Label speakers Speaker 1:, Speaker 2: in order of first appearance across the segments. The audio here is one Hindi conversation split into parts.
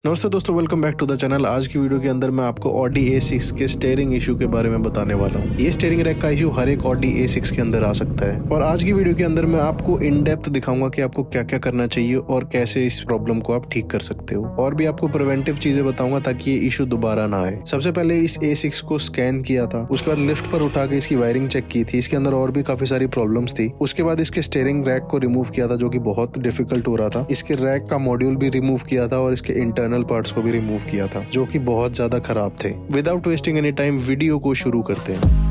Speaker 1: नमस्ते दोस्तों, welcome back to the channel. आज की वीडियो के अंदर मैं आपको ऑडी A6 के स्टीयरिंग इशू के बारे में बताने वाला हूँ। ये स्टीयरिंग रैक का इशू हर एक ऑडी A6 के अंदर आ सकता है और आज की वीडियो के अंदर मैं आपको इन डेप्थ दिखाऊंगा कि आपको क्या क्या करना चाहिए और कैसे इस प्रॉब्लम को आप ठीक कर सकते हो, और भी आपको प्रिवेंटिव चीजें बताऊंगा ताकि ये इशू दोबारा ना आए। सबसे पहले इस A6 को स्कैन किया था, उसके बाद लिफ्ट पर उठा के इसकी वायरिंग चेक की थी। इसके अंदर और भी काफी सारी प्रॉब्लम्स थी। उसके बाद इसके स्टीयरिंग रैक को रिमूव किया था, जो कि बहुत डिफिकल्ट हो रहा था। इसके रैक का मॉड्यूल भी रिमूव किया था और इसके इंटरनल पार्ट्स को भी रिमूव किया था, जो कि बहुत ज्यादा खराब थे। Without wasting any time video को शुरू करते हैं।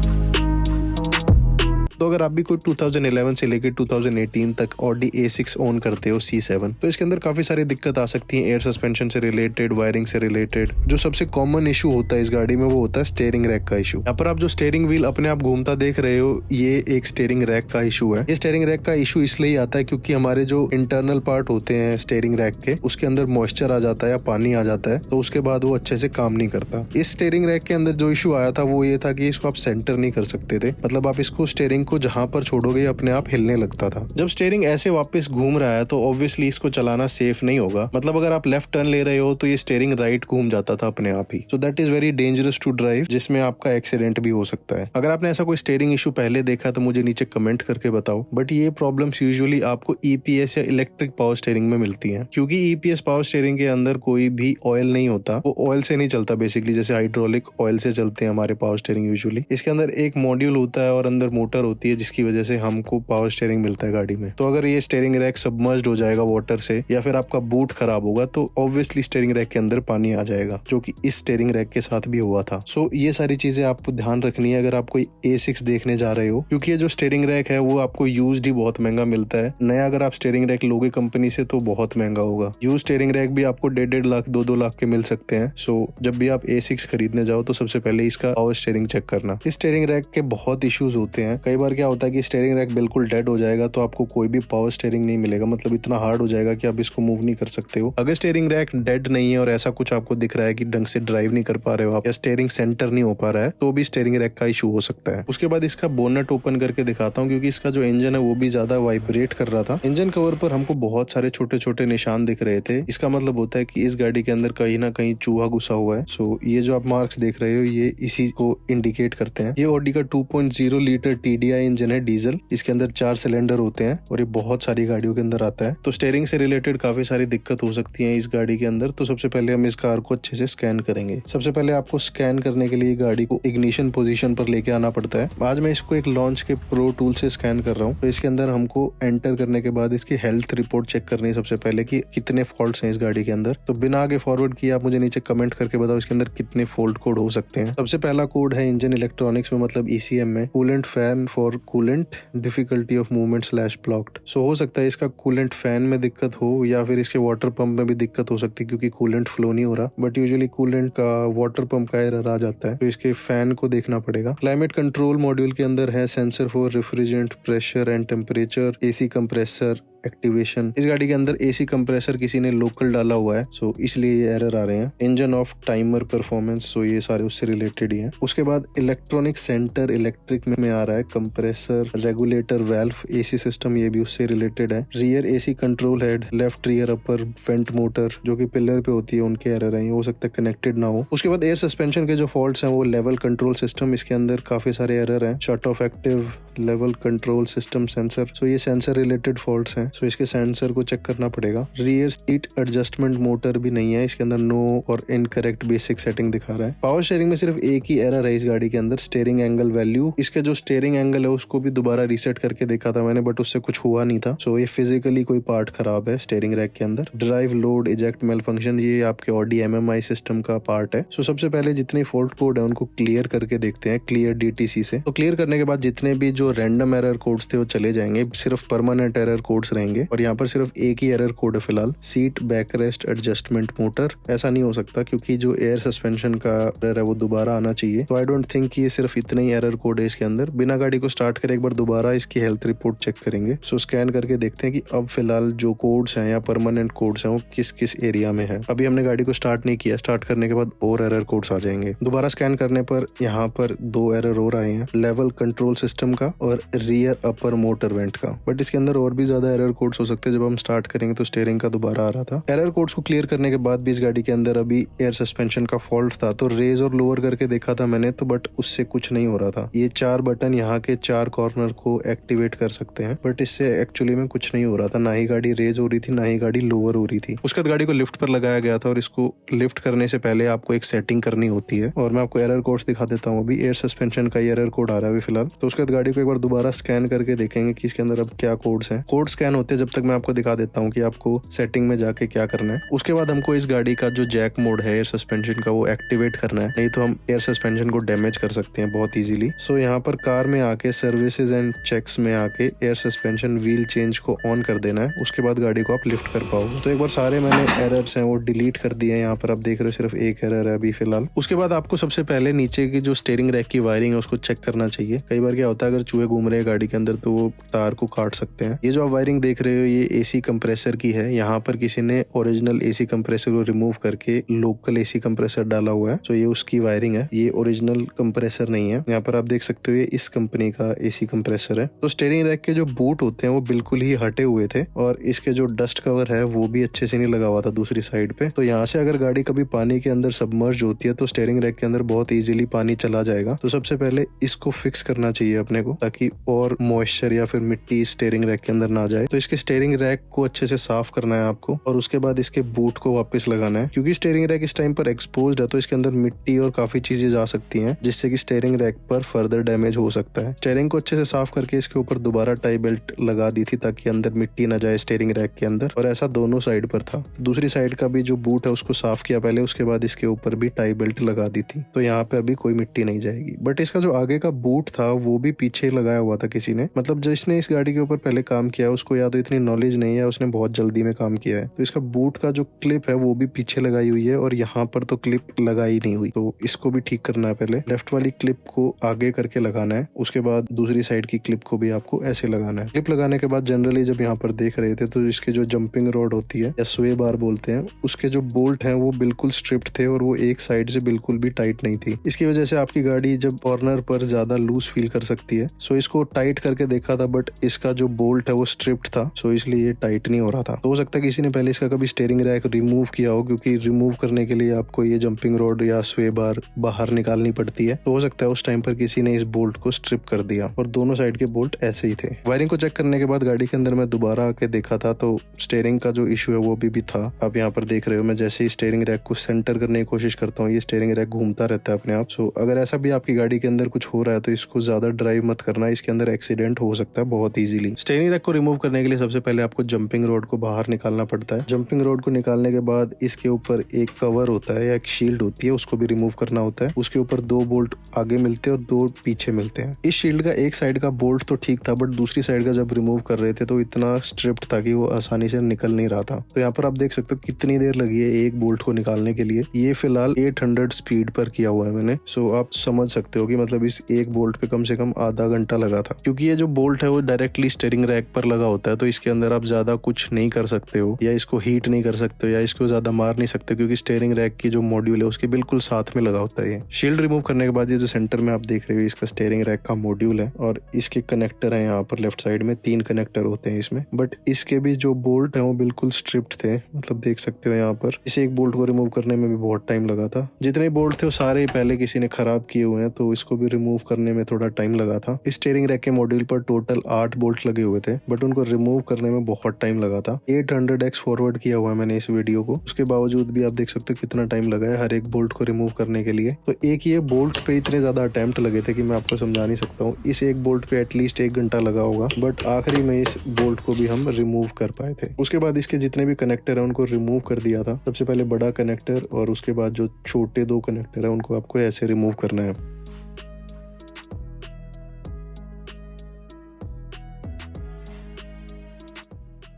Speaker 1: तो अगर आप भी कोई 2011 से लेकर 2018 तक ऑडी A6 ओन करते हो C7, तो इसके अंदर काफी सारी दिक्कत आ सकती है। एयर सस्पेंशन से रिलेटेड, वायरिंग से रिलेटेड। जो सबसे कॉमन इशू होता है इस गाड़ी में वो होता है स्टीयरिंग रैक का इशू। यहाँ पर आप जो स्टीयरिंग व्हील अपने आप घूमता देख रहे हो, ये एक स्टीयरिंग रैक का इशू है। ये स्टीयरिंग रैक का इशू इसलिए आता है क्योंकि हमारे जो इंटरनल पार्ट होते हैं स्टीयरिंग रैक के, उसके अंदर मॉइस्चर आ जाता है या पानी आ जाता है, तो उसके बाद वो अच्छे से काम नहीं करता। इस स्टीयरिंग रैक के अंदर जो इशू आया था वो ये था कि इसको आप सेंटर नहीं कर सकते थे। मतलब आप इसको स्टीयरिंग को जहां पर छोड़ोगे अपने आप हिलने लगता था। जब स्टीयरिंग ऐसे वापस घूम रहा है तो ऑब्वियसली इसको चलाना सेफ नहीं होगा। मतलब अगर आप लेफ्ट टर्न ले रहे हो तो ये स्टीयरिंग राइट घूम जाता था अपने आप ही। So that is very dangerous to drive, जिसमें आपका एक्सीडेंट भी हो सकता है। अगर आपने ऐसा कोई स्टीयरिंग इशू पहले देखा तो मुझे नीचे कमेंट करके बताओ। बट ये प्रॉब्लम्स यूजुअली आपको EPS या इलेक्ट्रिक पावर स्टीयरिंग में मिलती है, क्योंकि EPS पावर स्टीयरिंग के अंदर कोई भी ऑयल नहीं होता। वो ऑयल से नहीं चलता बेसिकली, जैसे हाइड्रोलिक ऑयल से चलते हैं हमारे पावर स्टीयरिंग यूजुअली। इसके अंदर एक मॉड्यूल होता है और अंदर मोटर होती है, जिसकी वजह से हमको पावर स्टीयरिंग मिलता है गाड़ी में। तो अगर ये स्टीयरिंग रैक सबमर्ज्ड हो जाएगा वाटर से, या फिर आपका बूट खराब होगा, तो ऑब्वियसली स्टीयरिंग रैक के अंदर पानी आ जाएगा, जो कि इस स्टीयरिंग रैक के साथ भी हुआ था। सो ये सारी चीजें आपको ध्यान रखनी है अगर आप कोई A6 देखने जा रहे हो, क्योंकि ये जो स्टीयरिंग रैक है वो आपको यूज्ड ही बहुत महंगा मिलता है। नया अगर आप स्टीयरिंग रैक लोगे कंपनी से तो बहुत महंगा होगा। यूज स्टीयरिंग रैक भी आपको 1.5 लाख 2 लाख के मिल सकते हैं। सो जब भी आप A6 खरीदने जाओ तो सबसे पहले इसका पावर स्टीयरिंग चेक करना। इस स्टीयरिंग रैक के बहुत इश्यूज होते हैं। कई बार क्या होता है कि स्टीयरिंग रैक बिल्कुल डेड हो जाएगा तो आपको कोई भी पावर स्टीयरिंग नहीं मिलेगा। मतलब इतना हार्ड हो जाएगा कि आप इसको मूव नहीं कर सकते हो। अगर स्टीयरिंग रैक डेड नहीं है और ऐसा कुछ आपको दिख रहा है कि ढंग से ड्राइव नहीं कर पा रहे हो आप, या स्टीयरिंग सेंटर नहीं हो पा रहा है, तो भी स्टीयरिंग रैक का इशू हो सकता है। उसके बाद इसका बोनट ओपन करके दिखाता हूँ, क्योंकि इसका जो इंजन है वो भी ज्यादा वाइब्रेट कर रहा था। इंजन कवर पर हमको बहुत सारे छोटे छोटे निशान दिख रहे थे। इसका मतलब होता है कि इस गाड़ी के अंदर कहीं ना कहीं चूहा घुसा हुआ है। सो ये जो आप मार्क्स देख रहे हो ये इसी को इंडिकेट करते हैं। ये ऑडी का 2.0 लीटर TDI इंजन है, डीजल। इसके अंदर 4 सिलेंडर होते हैं और ये बहुत सारी गाड़ियों के अंदर आता है। तो स्टीयरिंग से रिलेटेड काफी सारी दिक्कत हो सकती है इस गाड़ी के अंदर। तो सबसे पहले हम इस कार को अच्छे से स्कैन करेंगे। सबसे पहले आपको स्कैन करने के लिए गाड़ी को इग्निशन पोजीशन पर लेके आना पड़ता है। आज मैं इसको एक लॉन्च के प्रो टूल से स्कैन कर रहा हूँ। तो इसके अंदर हमको एंटर करने के बाद इसकी हेल्थ रिपोर्ट चेक करनी है सबसे पहले, कि कितने फॉल्ट्स हैं इस गाड़ी के अंदर। तो बिना आगे फॉरवर्ड किए आप मुझे नीचे कमेंट करके बताओ इसके अंदर कितने फॉल्ट कोड हो सकते हैं। सबसे पहला कोड है इंजन इलेक्ट्रॉनिक्स में, मतलब ECM में, coolant fan for coolant difficulty of movement / blocked. So हो सकता है इसका कूलेंट फैन में दिक्कत हो या फिर इसके वाटर पंप में भी दिक्कत हो सकती है, क्योंकि कूलेंट फ्लो नहीं हो रहा। बट यूजुअली कूलेंट का वाटर पंप का एरर आ जाता है, तो इसके फैन को देखना पड़ेगा। क्लाइमेट कंट्रोल मॉड्यूल के अंदर है sensor for refrigerant pressure and temperature, AC compressor activation. इस गाड़ी के अंदर AC कंप्रेसर किसी ने लोकल डाला हुआ है, सो इसलिए ये एरर आ रहे हैं। इंजन ऑफ टाइमर परफॉर्मेंस, सो ये सारे उससे रिलेटेड ही हैं। उसके बाद इलेक्ट्रॉनिक सेंटर इलेक्ट्रिक में आ रहा है, compressor, regulator valve, AC system, ये भी उससे रिलेटेड है। Rear AC control head, left rear upper vent motor जो कि पिलर पे होती है, उनके एरर है। ये हो सकता है कनेक्टेड ना हो। उसके बाद एयर सस्पेंशन के जो फॉल्ट्स हैं वो लेवल कंट्रोल सिस्टम, इसके अंदर काफी सारे एरर हैं। Shut off active level control system sensor, so ये सेंसर रिलेटेड फॉल्ट्स हैं। सो इसके सेंसर को चेक करना पड़ेगा। रियर सीट एडजस्टमेंट मोटर भी नहीं है, इसके अंदर नो और इनकरेक्ट बेसिक सेटिंग दिखा रहा है। पावर शेयरिंग में सिर्फ एक ही एरर है इस गाड़ी के अंदर, स्टीयरिंग एंगल वैल्यू। इसका जो स्टीयरिंग एंगल है उसको भी दोबारा रीसेट करके देखा था मैंने, बट उससे कुछ हुआ नहीं था। सो ये फिजिकली कोई पार्ट खराब है स्टीयरिंग रैक के अंदर। Drive load eject mail function, ये आपके ऑडी MMI सिस्टम का पार्ट है। सो सबसे पहले जितने फॉल्ट कोड है उनको क्लियर करके देखते हैं, क्लियर DTC से। तो क्लियर करने के बाद जितने भी जो रैंडम एरर कोड्स थे वो चले जाएंगे, सिर्फ परमानेंट एरर कोड्स रहेंगे। और यहाँ पर सिर्फ एक ही एरर कोड है फिलहाल, सीट बैकरेस्ट एडजस्टमेंट मोटर। ऐसा नहीं हो सकता क्योंकि जो एयर सस्पेंशन का एरर है वो दोबारा आना चाहिए। तो आई डोंट थिंक ये सिर्फ इतने ही एरर कोड है इसके अंदर। बिना गाड़ी को स्टार्ट करे एक बार दोबारा इसकी हेल्थ रिपोर्ट चेक करेंगे। सो स्कैन करके देखते हैं कि अब फिलहाल जो कोड्स हैं या परमानेंट कोड्स हैं वो किस किस एरिया में है। अभी हमने गाड़ी को स्टार्ट नहीं किया, स्टार्ट करने के बाद और एरर कोड्स आ जाएंगे। दोबारा स्कैन करने पर यहाँ पर 2 एरर और आए हैं, लेवल कंट्रोल सिस्टम का और रियर अपर मोटर वेंट का। बट इसके अंदर और भी ज्यादा एरर एरर कोड्स हो सकते हैं। जब हम स्टार्ट करेंगे तो स्टीयरिंग का दोबारा आ रहा था। एरर कोड्स को क्लियर करने के बाद भी इस गाड़ी के अंदर अभी एयर सस्पेंशन का फॉल्ट था, तो रेज और लोअर करके देखा था मैंने तो, बट उससे कुछ नहीं हो रहा था। ये 4 बटन यहाँ के 4 कॉर्नर को एक्टिवेट कर सकते हैं, बट इससे एक्चुअली में कुछ नहीं हो रहा था। ना ही गाड़ी रेज हो रही थी, ना ही गाड़ी लोअर हो रही थी। उसके बाद गाड़ी को लिफ्ट पर लगाया गया था और इसको लिफ्ट करने से पहले आपको एक सेटिंग करनी होती है, और मैं आपको एरर कोड्स दिखा देता हूँ। अभी एयर सस्पेंशन का एरर कोड आ रहा है अभी फिलहाल। तो उसके बाद गाड़ी को एक बार दोबारा स्कैन करके देखेंगे कि इसके अंदर अब क्या कोड्स हैं। कोड स्कैन होते हैं जब तक मैं आपको दिखा देता हूँ कि आपको सेटिंग में जाके क्या करना है। उसके बाद हमको इस गाड़ी का जो जैक मोड है एयर सस्पेंशन का वो एक्टिवेट करना है, नहीं तो हम एयर सस्पेंशन को डैमेज कर सकते हैं बहुत इजीली। सो यहाँ पर कार में आके सर्विसेज एंड चेक्स में आके एयर सस्पेंशन व्हील चेंज को ऑन कर देना है। उसके बाद गाड़ी को आप लिफ्ट कर पाओगे। तो एक बार सारे मैंने एरर्स हैं वो डिलीट कर दिए हैं। यहाँ पर आप देख रहे हो सिर्फ एक एरर है अभी फिलहाल। उसके बाद आपको सबसे पहले नीचे की जो स्टीयरिंग रैक की वायरिंग है उसको चेक करना चाहिए। कई बार क्या होता है अगर चूहे घूम रहे हैं गाड़ी के अंदर तो वो तार को काट सकते हैं। ये जो आप वायरिंग देख रहे हो ये एसी कंप्रेसर की है। यहाँ पर किसी ने ओरिजिनल एसी कंप्रेसर को रिमूव करके लोकल एसी कंप्रेसर डाला हुआ है। तो ये उसकी वायरिंग है, ये ओरिजिनल कंप्रेसर नहीं है। यहाँ पर आप देख सकते हो ये इस कंपनी का एसी कंप्रेसर है। तो स्टीयरिंग रैक के जो बूट होते हैं वो बिल्कुल ही हटे हुए थे, और इसके जो डस्ट कवर है वो भी अच्छे से नहीं लगा हुआ था दूसरी साइड पे। तो यहाँ से अगर गाड़ी कभी पानी के अंदर सबमर्ज होती है तो स्टीयरिंग रैक के अंदर बहुत इजीली पानी चला जाएगा। तो सबसे पहले इसको फिक्स करना चाहिए अपने को, ताकि और मॉइस्चर या फिर मिट्टी स्टीयरिंग रैक के अंदर ना जाए। तो इसके स्टीयरिंग रैक को अच्छे से साफ करना है आपको, और उसके बाद इसके बूट को वापस लगाना है। क्योंकि स्टीयरिंग रैक इस टाइम पर एक्सपोज्ड है तो इसके अंदर मिट्टी और काफी चीजें जा सकती हैं, जिससे कि स्टीयरिंग रैक पर फर्दर डैमेज हो सकता है। स्टीयरिंग को अच्छे से साफ करके इसके ऊपर दोबारा टाई बेल्ट लगा दी थी ताकि अंदर मिट्टी ना जाए स्टीयरिंग रैक के अंदर, और ऐसा दोनों साइड पर था। दूसरी साइड का भी जो बूट है उसको साफ किया पहले, उसके बाद इसके ऊपर भी टाई बेल्ट लगा दी थी। तो यहाँ पर भी कोई मिट्टी नहीं जाएगी। बट इसका जो आगे का बूट था वो भी पीछे लगाया हुआ था किसी ने, मतलब जिसने इस गाड़ी के ऊपर पहले काम किया उसको या तो इतनी नॉलेज नहीं है, उसने बहुत जल्दी में काम किया है। तो इसका बूट का जो क्लिप है वो भी पीछे लगाई हुई है, और यहाँ पर तो क्लिप लगाई नहीं हुई। तो इसको भी ठीक करना है। पहले लेफ्ट वाली क्लिप को आगे करके लगाना है, उसके बाद दूसरी साइड की क्लिप को भी आपको ऐसे लगाना है। क्लिप लगाने के बाद जनरली जब यहाँ पर देख रहे थे तो इसके जो जंपिंग रोड होती है या स्वे बार बोलते हैं, उसके जो बोल्ट हैं वो बिल्कुल स्ट्रिप्ड थे और वो एक साइड से बिल्कुल भी टाइट नहीं थी। इसकी वजह से आपकी गाड़ी जब कॉर्नर पर ज्यादा लूज फील कर सकती है। सो इसको टाइट करके देखा था बट इसका जो बोल्ट है वो स्ट्रिप्ड था, सो इसलिए ये टाइट नहीं हो रहा था। तो हो सकता है किसी ने पहले इसका कभी स्टीयरिंग रैक रिमूव किया हो, क्योंकि रिमूव करने के लिए आपको ये जंपिंग रोड या स्वे बार बाहर निकालनी पड़ती है। तो हो सकता है उस टाइम पर किसी ने इस बोल्ट को स्ट्रिप कर दिया और दोनों साइड के बोल्ट ऐसे ही थे। वायरिंग को चेक करने के बाद गाड़ी के अंदर मैं दोबारा आके देखा था तो स्टीयरिंग का जो इशू है वो भी था। आप यहाँ पर देख रहे हो मैं जैसे ही स्टीयरिंग रैक को सेंटर करने की कोशिश करता हूँ ये स्टीयरिंग रैक घूमता रहता है अपने आप। सो अगर ऐसा भी आपकी गाड़ी के अंदर कुछ हो रहा है तो इसको ज्यादा ड्राइव मत करना, इसके अंदर एक्सीडेंट हो सकता है बहुत इजीली। स्टीयरिंग रैक को रिमूव करने के लिए सबसे पहले आपको जंपिंग रोड को बाहर निकालना पड़ता है। जंपिंग रोड को निकालने के बाद इसके ऊपर एक कवर होता है या एक शील्ड होती है, उसको भी रिमूव करना होता है। उसके ऊपर 2 बोल्ट आगे मिलते हैं और 2 पीछे मिलते हैं। इस शील्ड का एक साइड का बोल्ट तो ठीक था बट दूसरी साइड का जब रिमूव कर रहे थे तो इतना स्ट्रिप्ड था कि वो आसानी से निकल नहीं रहा था। तो यहाँ पर आप देख सकते हो कितनी देर लगी है एक बोल्ट को निकालने के लिए। ये फिलहाल 800 स्पीड पर किया हुआ है मैंने। सो आप समझ सकते हो कि मतलब इस एक बोल्ट पे कम से कम आधा घंटा लगा था, क्योंकि ये जो बोल्ट है वो डायरेक्टली स्टीयरिंग रैक पर लगा होता है। तो इसके अंदर आप ज्यादा कुछ नहीं कर सकते हो, या इसको हीट नहीं कर सकते हो, या इसको ज्यादा मार नहीं सकते, क्योंकि स्टीयरिंग रैक की जो मॉड्यूल है उसके बिल्कुल साथ में लगा होता है। ये शील्ड रिमूव करने के बाद ये जो सेंटर में आप देख रहे हो इसका स्टीयरिंग रैक का मॉड्यूल है और इसके कनेक्टर है यहाँ पर लेफ्ट साइड में 3 कनेक्टर होते हैं इसमें। बट इसके भी जो बोल्ट है वो बिल्कुल स्ट्रिप्ड थे, मतलब देख सकते हो यहाँ पर। इस एक बोल्ट को रिमूव करने में भी बहुत टाइम लगा था। जितने बोल्ट थे वो सारे पहले किसी ने खराब किए हुए हैं, तो इसको भी रिमूव करने में थोड़ा टाइम लगा था। इस स्टीयरिंग रैक के मॉड्यूल पर टोटल 8 बोल्ट लगे हुए थे बट उनको रिमूव करने में बहुत टाइम लगा था। 800x फॉरवर्ड किया हुआ है मैंने इस वीडियो को, उसके बावजूद भी आप देख सकते हो कितना टाइम लगा है हर एक बोल्ट को रिमूव करने के लिए। तो एक ये बोल्ट पे इतने ज्यादा अटेम्प्ट लगे थे कि मैं आपको समझा नहीं सकता हूँ। इस एक बोल्ट पे एटलीस्ट 1 घंटा लगा होगा, बट आखिरी में इस बोल्ट को भी हम रिमूव कर पाए थे। उसके बाद इसके जितने भी कनेक्टर है उनको रिमूव कर दिया था। सबसे पहले बड़ा कनेक्टर और उसके बाद जो छोटे 2 कनेक्टर है उनको आपको ऐसे रिमूव करना है।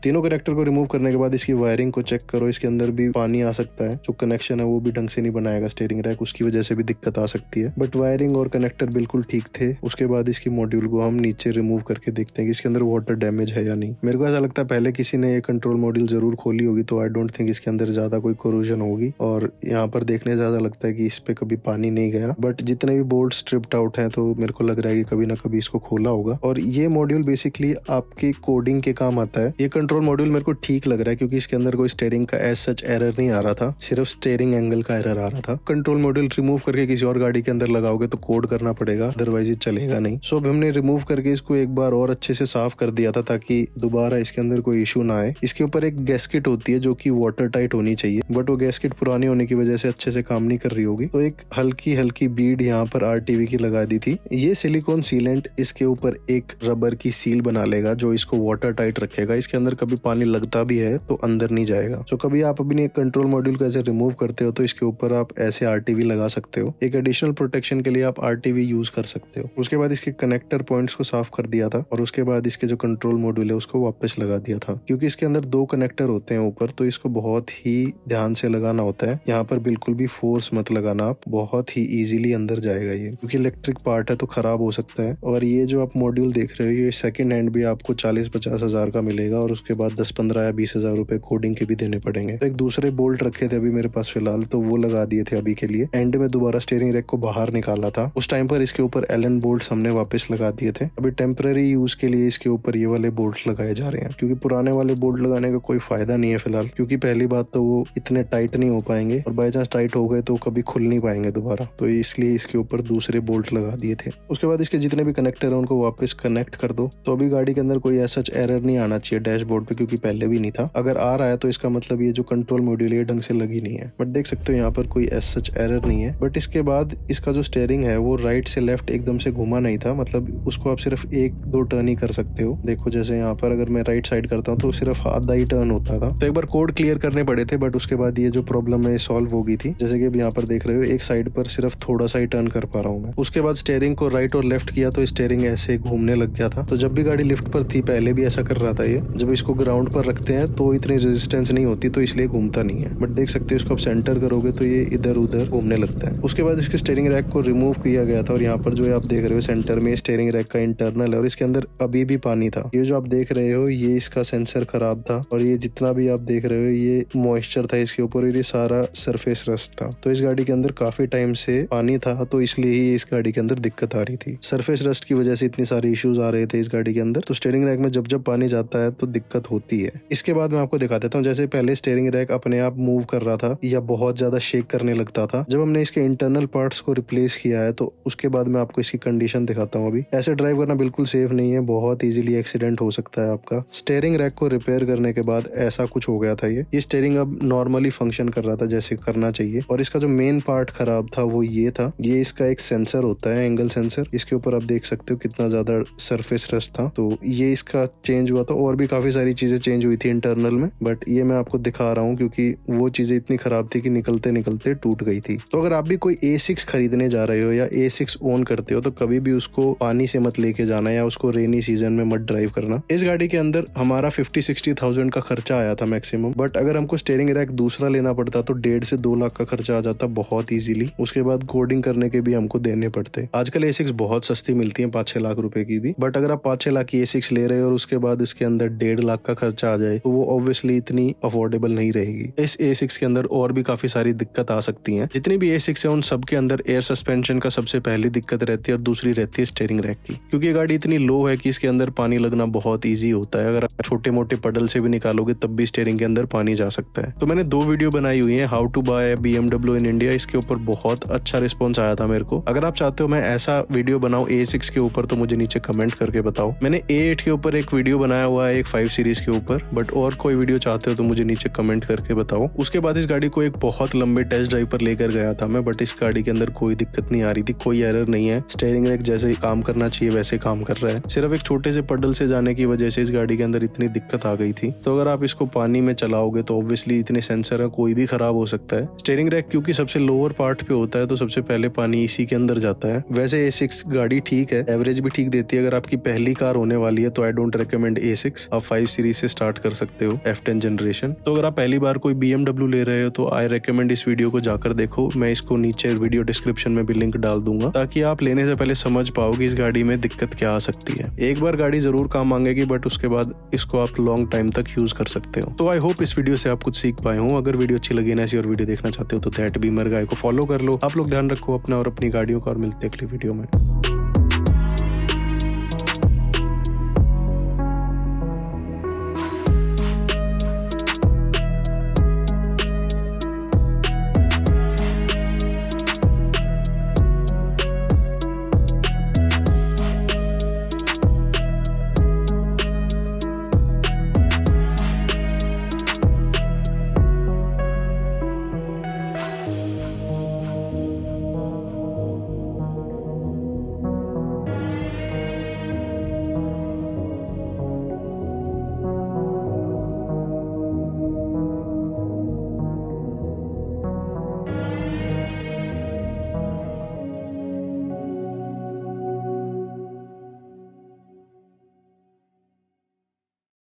Speaker 1: तीनों कनेक्टर को रिमूव करने के बाद इसकी वायरिंग को चेक करो, इसके अंदर भी पानी आ सकता है, जो कनेक्शन है वो भी ढंग से नहीं बनाएगा स्टीयरिंग रैक, उसकी वजह से भी दिक्कत आ सकती है। बट वायरिंग और कनेक्टर बिल्कुल ठीक थे। उसके बाद इसकी मॉड्यूल को हम नीचे रिमूव करके देखते हैं कि इसके अंदर वाटर डैमेज है या नहीं। मेरे को ऐसा लगता है पहले किसी ने ये कंट्रोल मॉड्यूल जरूर खोली होगी, तो आई डोंट थिंक इसके अंदर ज्यादा कोई कोरोजन होगी। और यहाँ पर देखने ज्यादा लगता है कि इस पे कभी पानी नहीं गया, बट जितने भी बोल्ट स्ट्रिप्ड आउट हैं तो मेरे को लग रहा है कि कभी ना कभी इसको खोला होगा। और ये मॉड्यूल बेसिकली आपके कोडिंग के काम आता है। ये कंट्रोल मॉड्यूल मेरे को ठीक लग रहा है क्योंकि इसके अंदर कोई स्टीयरिंग का एज सच एरर नहीं आ रहा था, सिर्फ स्टीयरिंग एंगल का एरर आ रहा था। कंट्रोल मॉड्यूल रिमूव करके किसी और गाड़ी के अंदर लगाओगे तो कोड करना पड़ेगा, अदरवाइज ये चलेगा नहीं। सो अब हमने रिमूव करके इसको एक बार और अच्छे से साफ कर दिया था ताकि दोबारा इसके अंदर कोई इशू ना आए। इसके ऊपर एक गैस्केट होती है जो कि वाटर टाइट होनी चाहिए, बट वो गैस्केट पुरानी होने की वजह से अच्छे से काम नहीं कर रही होगी, तो एक हल्की हल्की बीड यहाँ पर आरटीवी की लगा दी थी। ये सिलिकॉन सीलेंट इसके ऊपर एक रबर की सील बना लेगा जो इसको वाटर टाइट रखेगा। इसके अंदर कभी पानी लगता भी है तो अंदर नहीं जाएगा। तो कभी आप अपनी कंट्रोल मॉड्यूल को ऐसे रिमूव करते हो तो इसके ऊपर आप ऐसे आरटीवी लगा सकते हो। एक एडिशनल प्रोटेक्शन के लिए आप आरटीवी यूज कर सकते हो। उसके बाद इसके कनेक्टर पॉइंट्स को साफ कर दिया था और उसके बाद इसके जो कंट्रोल मॉड्यूल है उसको वापस लगा दिया था। क्योंकि इसके अंदर 2 कनेक्टर होते हैं ऊपर, तो इसको बहुत ही ध्यान से लगाना होता है। यहाँ पर बिल्कुल भी फोर्स मत लगाना, आप बहुत ही इजीली अंदर जाएगा ये, क्योंकि इलेक्ट्रिक पार्ट है तो खराब हो सकता है। और ये जो आप मॉड्यूल देख रहे हो ये सेकंड हैंड भी आपको 40-50 हजार का मिलेगा और उसके बाद 10-15 या 20 हजार रुपए कोडिंग के भी देने पड़ेंगे। तो एक दूसरे बोल्ट रखे थे अभी मेरे पास फिलहाल, तो वो लगा दिए थे अभी के लिए। एंड में दोबारा स्टीयरिंग रैक को बाहर निकाला था, उस टाइम पर इसके ऊपर एलन बोल्ट हमने वापस लगा दिए थे। अभी टेम्पररी यूज के लिए इसके ऊपर ये वाले बोल्ट लगाए जा रहे हैं, क्योंकि पुराने वाले बोल्ट लगाने का कोई फायदा नहीं है फिलहाल, क्योंकि पहली बात तो वो इतने टाइट नहीं हो पाएंगे और बाई चांस टाइट हो गए तो कभी खुल नहीं पाएंगे दोबारा, तो इसलिए इसके ऊपर दूसरे बोल्ट लगा दिए थे। उसके बाद इसके जितने भी कनेक्टर है उनको वापस कनेक्ट कर दो। तो अभी गाड़ी के अंदर कोई ऐसा एरर नहीं आना चाहिए डैशबोर्ड पे, क्योंकि पहले भी नहीं था। अगर आ रहा है तो इसका मतलब ये जो कंट्रोल मॉड्यूल है ढंग से लगी नहीं है। बट देख सकते हो यहाँ पर कोई ऐसा सच एरर नहीं है। बट इसके बाद इसका जो स्टीयरिंग है वो राइट से लेफ्ट एकदम से घुमा नहीं था, मतलब उसको आप सिर्फ 1-2 टर्न ही कर सकते हो। देखो जैसे यहाँ पर अगर मैं राइट साइड करता हूँ तो सिर्फ आधा ही टर्न होता था। तो एक बार कोड क्लियर करने पड़े थे, बट उसके बाद ये जो प्रॉब्लम है सॉल्व हो गई थी। जैसे कि अब यहाँ पर देख रहे हो एक साइड पर सिर्फ थोड़ा सा ही टर्न कर पा रहा हूँ मैं। उसके बाद स्टीयरिंग को राइट और लेफ्ट किया तो स्टीयरिंग ऐसे घूमने लग गया था। तो जब भी गाड़ी लिफ्ट पर थी पहले भी ऐसा कर रहा था ये, जब इसको ग्राउंड पर रखते हैं तो इतनी रेजिस्टेंस नहीं होती, तो इसलिए घूमता नहीं है। बट देख सकते हो इसको आप सेंटर करोगे तो ये इधर उधर घूमने लगता है। उसके बाद इसके स्टीयरिंग रैक को रिमूव किया गया था और यहाँ पर जो आप देख रहे हो सेंटर में स्टीयरिंग रैक का इंटरनल है और इसके अंदर अभी भी पानी था। ये जो आप देख रहे हो ये इसका सेंसर खराब था और ये जितना भी आप देख रहे हो ये मॉइस्चर था इसके ऊपर और ये सारा सरफेस रस्ट था। तो इस गाड़ी के अंदर काफी टाइम से पानी था, तो इसलिए ही इस गाड़ी के अंदर दिक्कत आ रही थी। सरफेस रस्ट की वजह से इतनी सारी इश्यूज आ रहे थे इस गाड़ी के अंदर। तो स्टीयरिंग रैक में जब जब पानी जाता है तो दिक्कत होती है। इसके बाद मैं आपको दिखा देता हूँ। जैसे पहले स्टीयरिंग रैक अपने आप मूव कर रहा था या बहुत ज्यादा शेक करने लगता था, जब हमने इसके इंटरनल पार्ट्स को रिप्लेस किया है तो उसके बाद मैं आपको इसकी कंडीशन दिखाता हूँ। अभी ऐसे ड्राइव करना बिल्कुल सेफ नहीं है, बहुत इजीली एक्सीडेंट हो सकता है आपका। स्टीयरिंग रैक को रिपेयर करने के बाद ऐसा कुछ हो गया था। ये स्टीयरिंग अब नॉर्मली फंक्शन कर रहा था जैसे करना चाहिए। और इसका जो मेन पार्ट खराब था वो ये था, ये इसका एक सेंसर होता है, एंगल सेंसर। इसके ऊपर आप देख सकते हो कितना ज्यादा सरफेस रस्ट था, तो ये इसका चेंज हुआ था। और भी काफी सारी चीजें चेंज हुई थी इंटरनल में, बट ये मैं आपको दिखा रहा हूँ क्योंकि वो चीजें इतनी खराब थी कि निकलते निकलते टूट गई थी। तो अगर आप भी कोई A6 खरीदने जा रहे हो या A6 ओन करते हो तो कभी भी उसको पानी से मत लेके जाना या उसको रेनी सीजन में मत ड्राइव करना। इस गाड़ी के अंदर हमारा 50-60 थाउजेंड का खर्चा आया था मैक्सिमम, बट अगर हमको स्टीयरिंग रैक दूसरा लेना पड़ता तो 1.5 से 2 लाख का खर्चा आ जाता बहुत इजीली। उसके बाद कोडिंग करने के भी हमको देने पड़ते। आजकल A6 बहुत सस्ती मिलती है 5-6 लाख रुपए की भी, बट अगर आप 5-6 लाख की A6 ले रहे हो और उसके बाद इसके अंदर 1.5 लाख का खर्चा आ जाए तो वो ऑब्वियसली इतनी अफोर्डेबल नहीं रहेगी। इस A6 के अंदर और भी काफी सारी दिक्कत आ सकती है। जितनी भी A6 है उन सब के अंदर एयर सस्पेंशन का सबसे पहली दिक्कत रहती है और दूसरी रहती है स्टीयरिंग रैक की, क्योंकि ये गाड़ी इतनी लो है कि इसके अंदर पानी लगना बहुत ईजी होता है। अगर आप छोटे मोटे पडल से भी निकालोगे तब भी स्टीयरिंग के अंदर पानी जा सकता है। तो मैंने 2 वीडियो बनाई हुई है, how to buy BMW in India. इसके ऊपर बहुत अच्छा रिस्पॉन्स आया था मेरे को। अगर आप चाहते हो मैं ऐसा वीडियो बनाऊं A6 के ऊपर तो मुझे नीचे कमेंट करके बताओ। मैंने A8 के ऊपर एक वीडियो बनाया हुआ है, एक 5 सीरीज के ऊपर, बट और कोई वीडियो चाहते हो तो मुझे नीचे कमेंट करके बताओ। उसके बाद इस गाड़ी को एक बहुत लंबे टेस्ट ड्राइव पर लेकर गया था मैं, बट इस गाड़ी के अंदर कोई दिक्कत नहीं आ रही थी, कोई एरर नहीं है। स्टीयरिंग रैक जैसे काम करना चाहिए वैसे काम कर रहा है। सिर्फ एक छोटे से पडल से जाने की वजह से इस गाड़ी के अंदर इतनी दिक्कत आ गई थी। तो अगर आप इसको पानी में चलाओगे तो ऑब्वियसली इतने सेंसर है, कोई भी खराब हो सकता है। स्टीयरिंग रैक क्योंकि सबसे लोअर पार्ट पे होता है तो सबसे पहले पानी इसी के अंदर जाता है। वैसे A6 गाड़ी ठीक है, एवरेज भी ठीक देती है। अगर आपकी पहली कार होने वाली है तो आई डोंट रिकमेंड A6, आप 5 सीरीज से स्टार्ट कर सकते हो, F10 जनरेशन। तो अगर आप पहली बार कोई BMW ले रहे हो तो आई रेकमेंड इस वीडियो को जाकर देखो। मैं इसको नीचे वीडियो डिस्क्रिप्शन में भी लिंक डाल दूंगा ताकि आप लेने से पहले समझ पाओ कि इस गाड़ी में दिक्कत क्या आ सकती है। एक बार गाड़ी जरूर काम मांगेगी बट उसके बाद इसको आप लॉन्ग टाइम तक यूज कर सकते हो। तो आई होप इस वीडियो से आप कुछ सीख पाए हो। अगर वीडियो अच्छी लगी ना, ऐसी और वीडियो देखना चाहते हो तो दैट बीमर गाय को फॉलो कर लो। आप लोग ध्यान रखो अपना और अपनी गाड़ियों का, और मिलते हैं अगली वीडियो में।